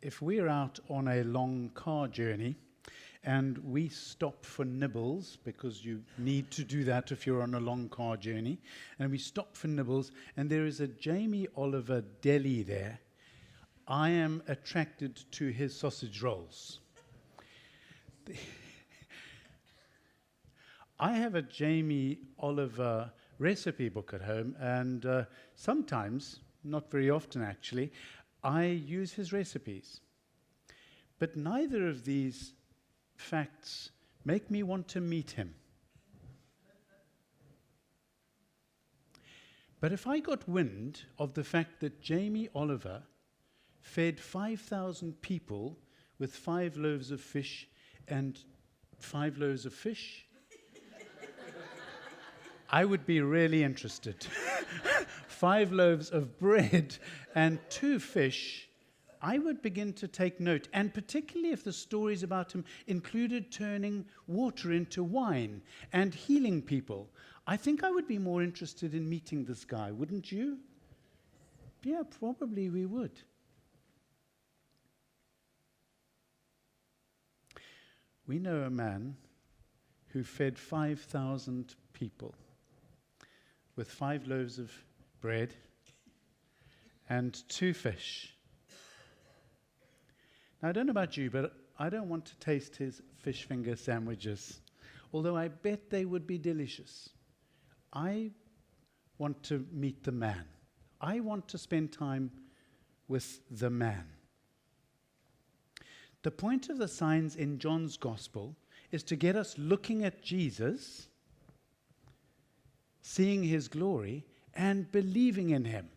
if we're out on a long car journey and we stop for nibbles, because you need to do that if you're on a long car journey, and we stop for nibbles, and there is a Jamie Oliver deli there, I am attracted to his sausage rolls. I have a Jamie Oliver recipe book at home, and sometimes, not very often actually, I use his recipes. But neither of these facts make me want to meet him. But if I got wind of the fact that Jamie Oliver fed 5,000 people with 5 loaves of fish and 5 loaves of fish, I would be really interested. 5 loaves of bread and 2 fish, I would begin to take note, and particularly if the stories about him included turning water into wine and healing people. I think I would be more interested in meeting this guy, wouldn't you? Yeah, probably we would. We know a man who fed 5,000 people with 5 loaves of bread and 2 fish. Now, I don't know about you, but I don't want to taste his fish finger sandwiches, although I bet they would be delicious. I want to meet the man. I want to spend time with the man. The point of the signs in John's Gospel is to get us looking at Jesus, seeing his glory, and believing in him.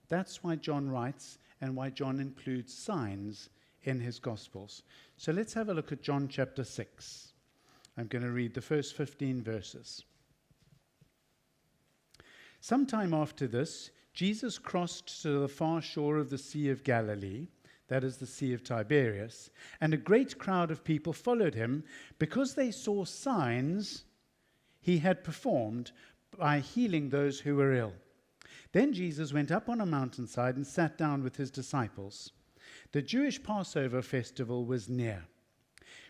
That's why John writes and why John includes signs in his Gospels. So let's have a look at John chapter 6. I'm going to read the first 15 verses. Sometime after this, Jesus crossed to the far shore of the Sea of Galilee, that is the Sea of Tiberias, and a great crowd of people followed him because they saw signs he had performed by healing those who were ill. Then Jesus went up on a mountainside and sat down with his disciples. The Jewish Passover festival was near.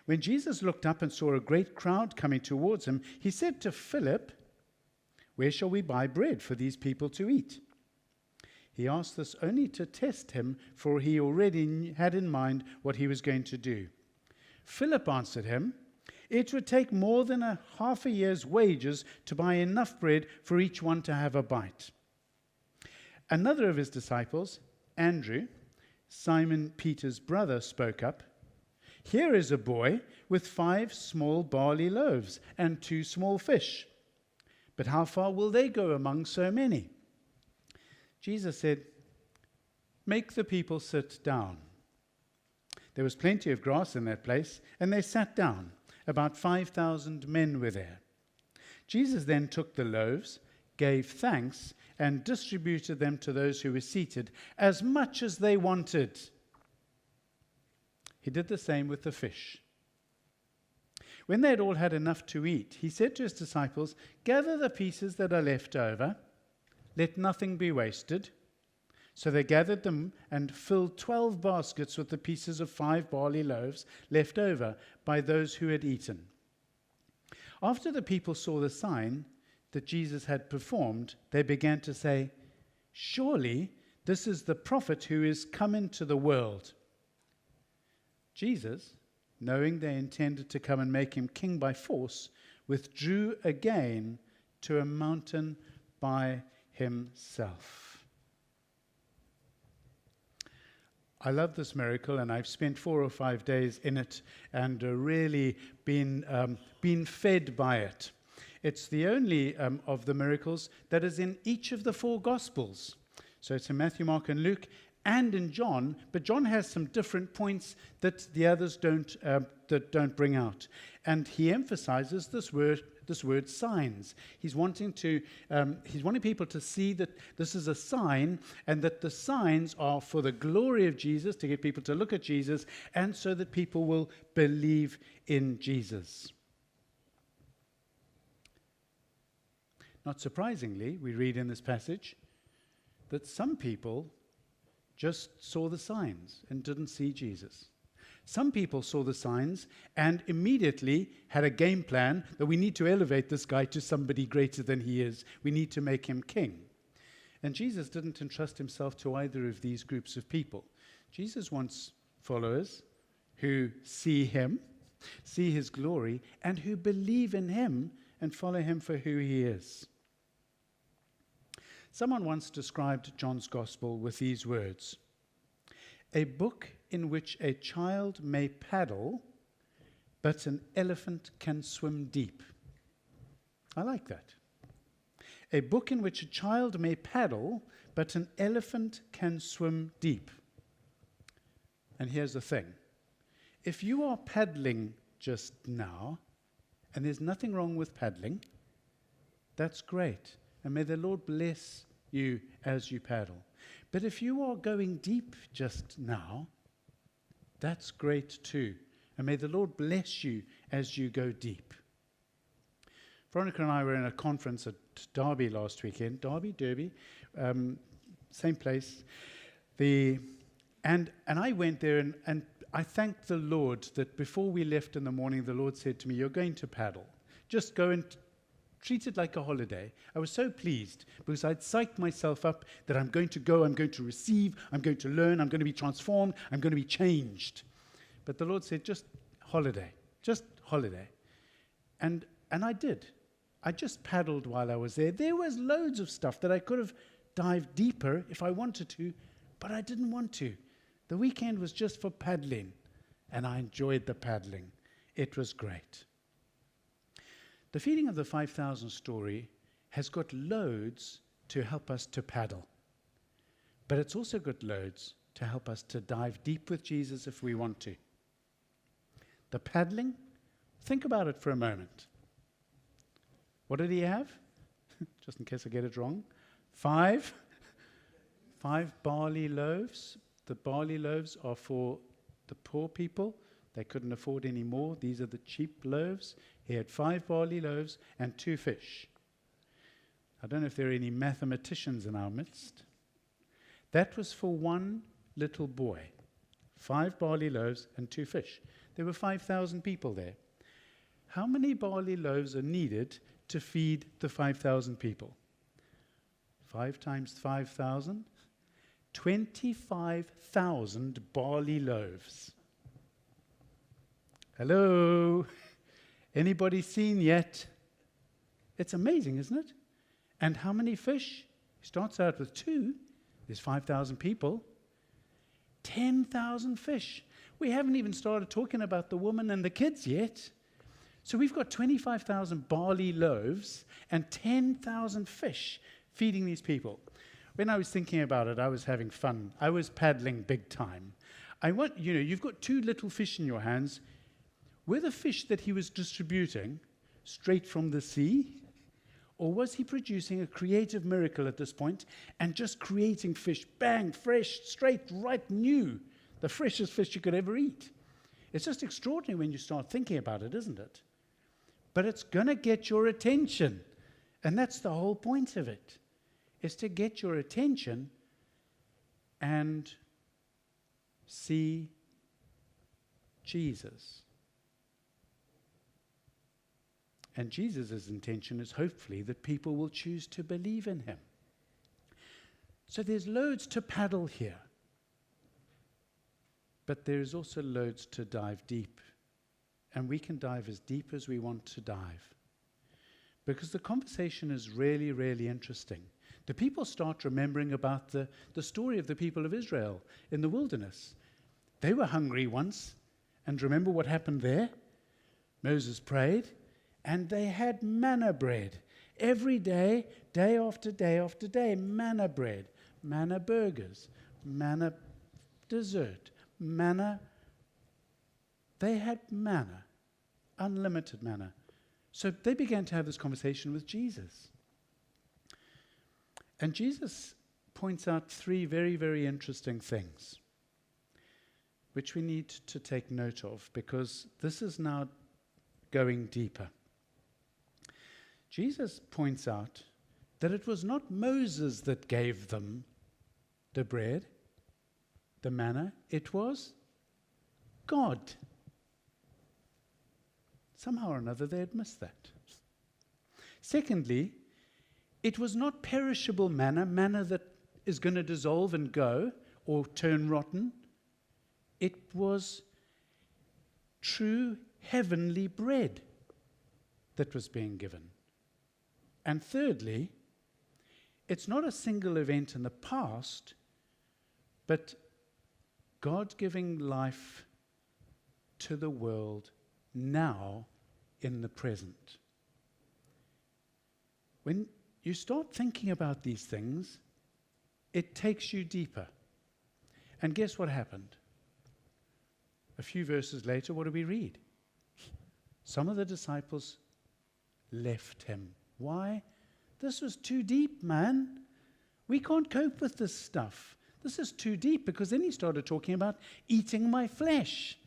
When Jesus looked up and saw a great crowd coming towards him, he said to Philip, "Where shall we buy bread for these people to eat?" He asked this only to test him, for he already had in mind what he was going to do. Philip answered him, "It would take more than half a year's wages to buy enough bread for each one to have a bite." Another of his disciples, Andrew, Simon Peter's brother, spoke up. "Here is a boy with 5 small barley loaves and 2 small fish. But how far will they go among so many?" Jesus said, "Make the people sit down." There was plenty of grass in that place, and they sat down. About 5,000 men were there. Jesus then took the loaves, gave thanks, and distributed them to those who were seated, as much as they wanted. He did the same with the fish. When they had all had enough to eat, he said to his disciples, "Gather the pieces that are left over. Let nothing be wasted." So they gathered them and filled 12 baskets with the pieces of 5 barley loaves left over by those who had eaten. After the people saw the sign that Jesus had performed, they began to say, "Surely this is the prophet who is come into the world." Jesus, knowing they intended to come and make him king by force, withdrew again to a mountain by himself. I love this miracle, and I've spent 4 or 5 days in it and really been fed by it. It's the only of the miracles that is in each of the 4 Gospels. So it's in Matthew, Mark, and Luke, and in John, but John has some different points that the others don't bring out. And he emphasizes this word signs. He's wanting people to see that this is a sign, and that the signs are for the glory of Jesus, to get people to look at Jesus, and so that people will believe in Jesus. Not surprisingly, we read in this passage that some people just saw the signs and didn't see Jesus. Some people saw the signs and immediately had a game plan that we need to elevate this guy to somebody greater than he is. We need to make him king. And Jesus didn't entrust himself to either of these groups of people. Jesus wants followers who see him, see his glory, and who believe in him and follow him for who he is. Someone once described John's Gospel with these words: a book in which a child may paddle, but an elephant can swim deep. I like that. A book in which a child may paddle, but an elephant can swim deep. And here's the thing. If you are paddling just now, and there's nothing wrong with paddling, that's great. And may the Lord bless you as you paddle. But if you are going deep just now, that's great too. And may the Lord bless you as you go deep. Veronica and I were in a conference at Derby last weekend. Derby, same place. And I went there and I thanked the Lord that before we left in the morning, the Lord said to me, "You're going to paddle. Just go and treat it like a holiday." I was so pleased because I'd psyched myself up that I'm going to go, I'm going to receive, I'm going to learn, I'm going to be transformed, I'm going to be changed. But the Lord said, just holiday. And I did. I just paddled while I was there. There was loads of stuff that I could have dived deeper if I wanted to, but I didn't want to. The weekend was just for paddling, and I enjoyed the paddling. It was great. The feeding of the 5,000 story has got loads to help us to paddle, but it's also got loads to help us to dive deep with Jesus if we want to. The paddling, think about it for a moment. What did he have? Just in case I get it wrong. Five barley loaves. The barley loaves are for the poor people. They couldn't afford any more. These are the cheap loaves. He had 5 barley loaves and 2 fish. I don't know if there are any mathematicians in our midst. That was for one little boy. 5 barley loaves and 2 fish. There were 5,000 people there. How many barley loaves are needed to feed the 5,000 people? 5 times 5,000? 25,000 barley loaves. Hello? Anybody seen yet? It's amazing, isn't it? And how many fish? He starts out with 2. There's 5,000 people. 10,000 fish. We haven't even started talking about the woman and the kids yet. So we've got 25,000 barley loaves and 10,000 fish feeding these people. When I was thinking about it, I was having fun. I was paddling big time. You've got 2 little fish in your hands. Were the fish that he was distributing straight from the sea? Or was he producing a creative miracle at this point and just creating fish, bang, fresh, straight, right, new, the freshest fish you could ever eat? It's just extraordinary when you start thinking about it, isn't it? But it's going to get your attention. And that's the whole point of it, is to get your attention and see Jesus. And Jesus' intention is hopefully that people will choose to believe in him. So there's loads to paddle here. But there's also loads to dive deep. And we can dive as deep as we want to dive. Because the conversation is really, really interesting. The people start remembering about the story of the people of Israel in the wilderness. They were hungry once. And remember what happened there? Moses prayed. And they had manna bread. Every day, day after day after day, manna bread, manna burgers, manna dessert, manna. They had manna, unlimited manna. So they began to have this conversation with Jesus. And Jesus points out 3 very, very interesting things, which we need to take note of, because this is now going deeper. Jesus points out that it was not Moses that gave them the bread. the manna, it was God. Somehow or another they had missed that. Secondly, it was not perishable manna, manna that is going to dissolve and go or turn rotten. It was true heavenly bread that was being given. And thirdly, it's not a single event in the past, but God giving life to the world now in the present. When you start thinking about these things, it takes you deeper. And guess what happened? A few verses later, what do we read? Some of the disciples left him. Why? This was too deep, man. We can't cope with this stuff. This is too deep, because then he started talking about eating my flesh.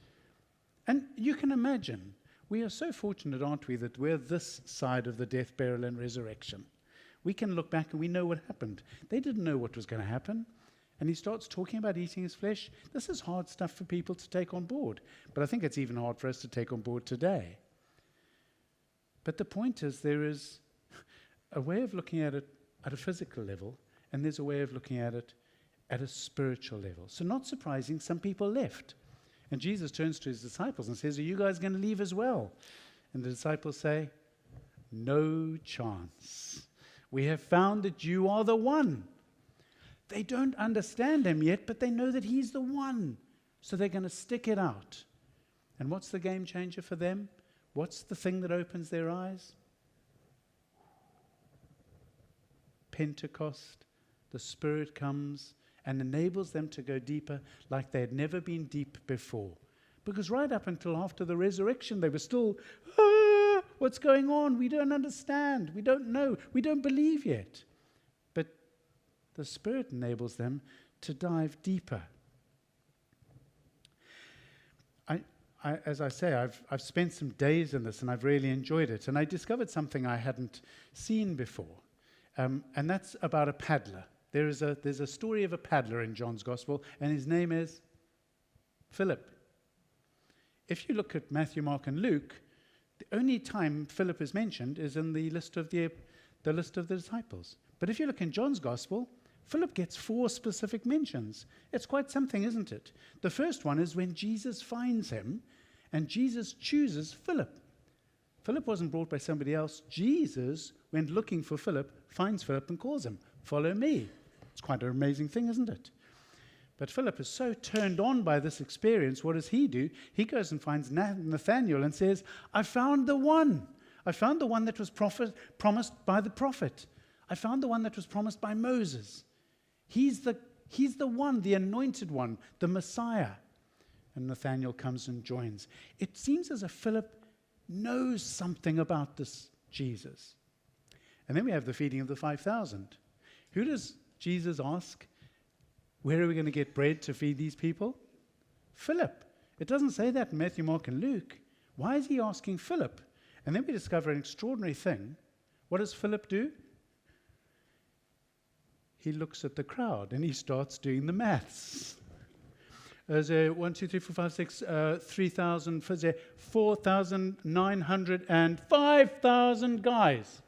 And you can imagine, we are so fortunate, aren't we, that we're this side of the death, burial, and resurrection. We can look back and we know what happened. They didn't know what was going to happen. And he starts talking about eating his flesh. This is hard stuff for people to take on board. But I think it's even hard for us to take on board today. But the point is, there is a way of looking at it at a physical level, and there's a way of looking at it at a spiritual level. So not surprising, some people left. And Jesus turns to his disciples and says, are you guys going to leave as well? And the disciples say, no chance. We have found that you are the one. They don't understand him yet, but they know that he's the one. So they're going to stick it out. And what's the game changer for them? What's the thing that opens their eyes? Pentecost. The Spirit comes and enables them to go deeper like they had never been deep before. Because right up until after the resurrection, they were still, what's going on? We don't understand. We don't know. We don't believe yet. But the Spirit enables them to dive deeper. As I say, I've spent some days in this, and I've really enjoyed it. And I discovered something I hadn't seen before, and that's about a paddler. There's a story of a paddler in John's Gospel, and his name is Philip. If you look at Matthew, Mark, and Luke, the only time Philip is mentioned is in the list of the disciples. But if you look in John's Gospel, Philip gets 4 specific mentions. It's quite something, isn't it? The first one is when Jesus finds him, and Jesus chooses Philip. Philip wasn't brought by somebody else. Jesus went looking for Philip, finds Philip, and calls him, follow me. It's quite an amazing thing, isn't it? But Philip is so turned on by this experience, what does he do? He goes and finds Nathanael and says, I found the one. I found the one that was promised by the prophet. I found the one that was promised by Moses. He's the one, the anointed one, the Messiah. And Nathanael comes and joins. It seems as if Philip knows something about this Jesus. And then we have the feeding of the 5,000. Who does Jesus ask, where are we going to get bread to feed these people? Philip. It doesn't say that in Matthew, Mark, and Luke. Why is he asking Philip? And then we discover an extraordinary thing. What does Philip do? He looks at the crowd and he starts doing the maths. There's a 1, 2, 3, 4, 5, 6, 3,000, 4,900 and 5,000 guys.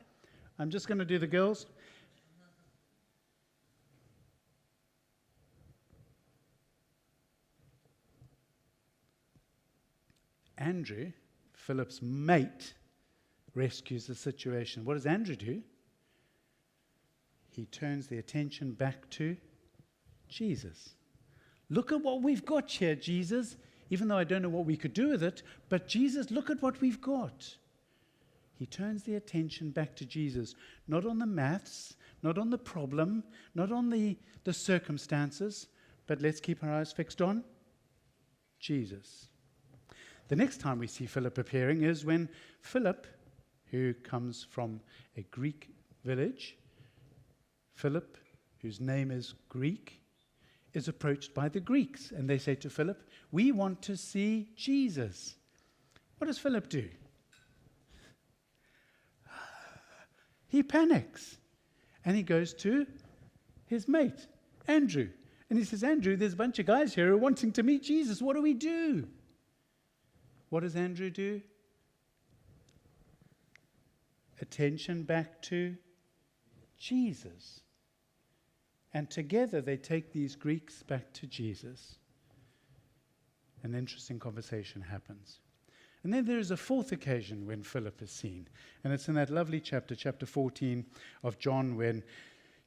I'm just going to do the girls. Andrew, Philip's mate, rescues the situation. What does Andrew do? He turns the attention back to Jesus. Look at what we've got here, Jesus. Even though I don't know what we could do with it, but Jesus, look at what we've got. He turns the attention back to Jesus, not on the maths, not on the problem, not on the circumstances, but let's keep our eyes fixed on Jesus. The next time we see Philip appearing is when Philip, who comes from a Greek village, Philip, whose name is Greek, is approached by the Greeks. And they say to Philip, we want to see Jesus. What does Philip do? He panics. And he goes to his mate, Andrew. And he says, Andrew, there's a bunch of guys here who are wanting to meet Jesus. What do we do? What does Andrew do? Attention back to Jesus. And together they take these Greeks back to Jesus. An interesting conversation happens. And then there is a fourth occasion when Philip is seen. And it's in that lovely chapter, chapter 14 of John, when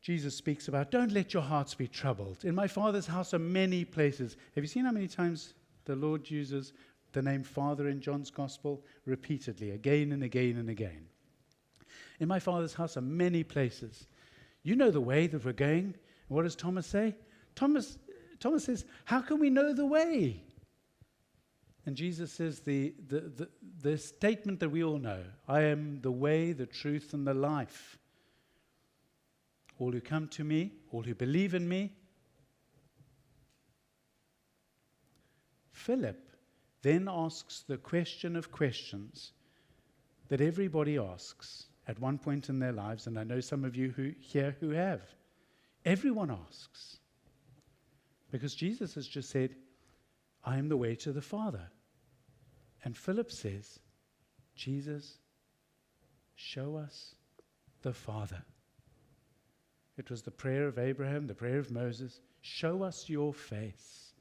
Jesus speaks about, don't let your hearts be troubled. In my Father's house are many places. Have you seen how many times the Lord uses the name Father in John's Gospel? Repeatedly, again and again and again. In my Father's house are many places. You know the way that we're going. What does Thomas say? Thomas says, how can we know the way? And Jesus says the statement that we all know, I am the way, the truth, and the life. All who come to me, all who believe in me. Philip then asks the question of questions that everybody asks at one point in their lives, and I know some of you who have. Everyone asks. Because Jesus has just said, I am the way to the Father. And Philip says, Jesus, show us the Father. It was the prayer of Abraham, the prayer of Moses. Show us your face.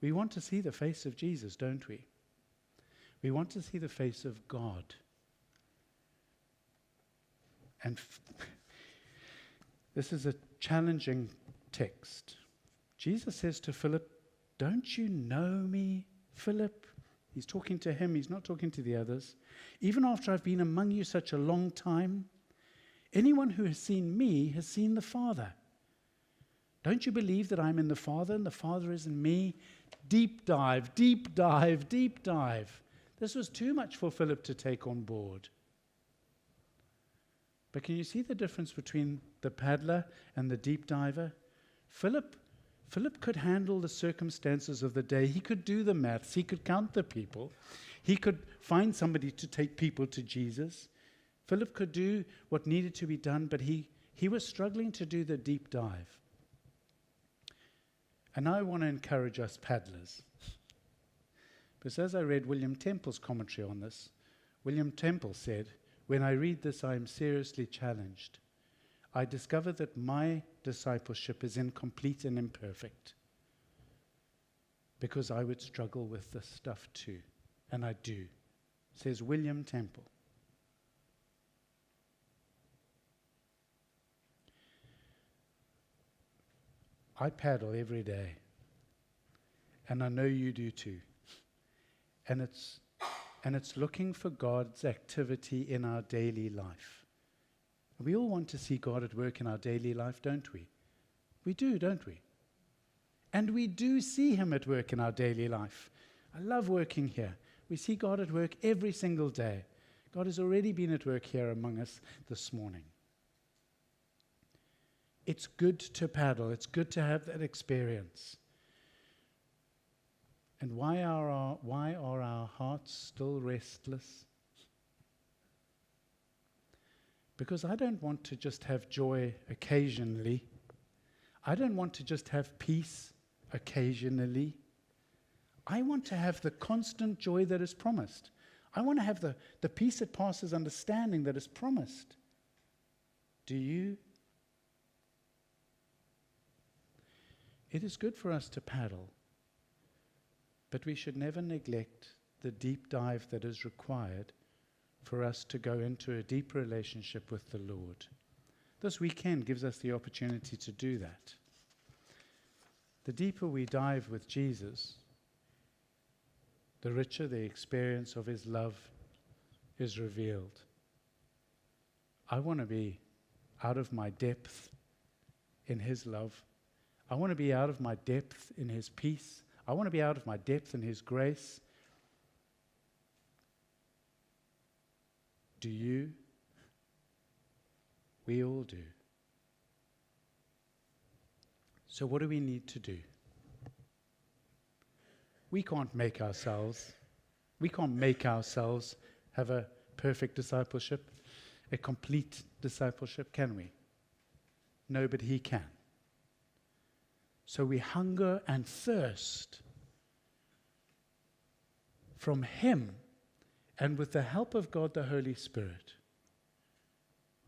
We want to see the face of Jesus, don't we? We want to see the face of God. And this is a challenging text. Jesus says to Philip, don't you know me, Philip? He's talking to him. He's not talking to the others. Even after I've been among you such a long time, anyone who has seen me has seen the Father. Don't you believe that I'm in the Father and the Father is in me? Deep dive, deep dive, deep dive. This was too much for Philip to take on board. But can you see the difference between the paddler and the deep diver? Philip could handle the circumstances of the day. He could do the maths. He could count the people. He could find somebody to take people to Jesus. Philip could do what needed to be done, but he was struggling to do the deep dive. And I want to encourage us paddlers. Because as I read William Temple's commentary on this, William Temple said, when I read this, I am seriously challenged. I discover that my discipleship is incomplete and imperfect because I would struggle with this stuff too, and I do, says William Temple. I paddle every day, and I know you do too, and it's looking for God's activity in our daily life. We all want to see God at work in our daily life, don't we? We do, don't we? And we do see him at work in our daily life. I love working here. We see God at work every single day. God has already been at work here among us this morning. It's good to paddle. It's good to have that experience. And why are our hearts still restless? Because I don't want to just have joy occasionally. I don't want to just have peace occasionally. I want to have the constant joy that is promised. I want to have the peace that passes understanding that is promised. Do you? It is good for us to paddle, but we should never neglect the deep dive that is required for us to go into a deep relationship with the Lord. This weekend gives us the opportunity to do that. The deeper we dive with Jesus, the richer the experience of his love is revealed. I want to be out of my depth in his love. I want to be out of my depth in his peace. I want to be out of my depth in his grace. Do you? We all do. So what do we need to do? We can't make ourselves have a perfect discipleship, a complete discipleship, can we? No, but he can. So we hunger and thirst from Him, and with the help of God the Holy Spirit,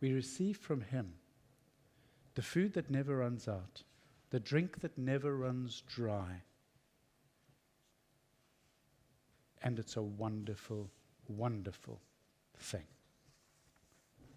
we receive from Him the food that never runs out, the drink that never runs dry. And it's a wonderful, wonderful thing.